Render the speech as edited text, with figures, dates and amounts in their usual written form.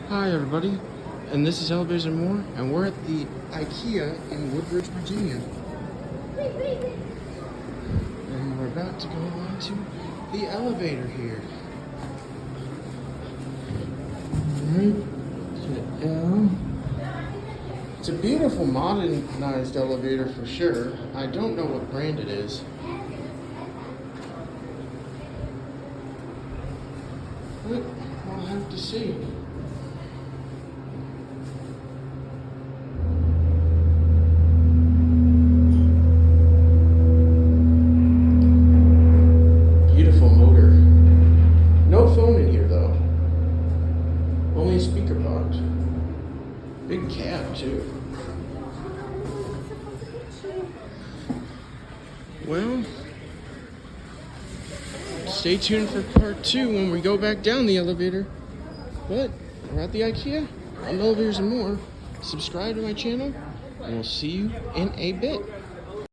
Hi everybody, and this is Elevators and More, and we're at the IKEA in Woodbridge, Virginia. And we're about to go on to the elevator here. Alright, to L. It's a beautiful modernized elevator for sure. I don't know what brand it is. But we'll have to see. Beautiful motor. No phone in here though. Only a speaker box. Big cab too. Well, stay tuned for part 2 when we go back down the elevator. But we're at the IKEA on Elevators and More. Subscribe to my channel, and we'll see you in a bit.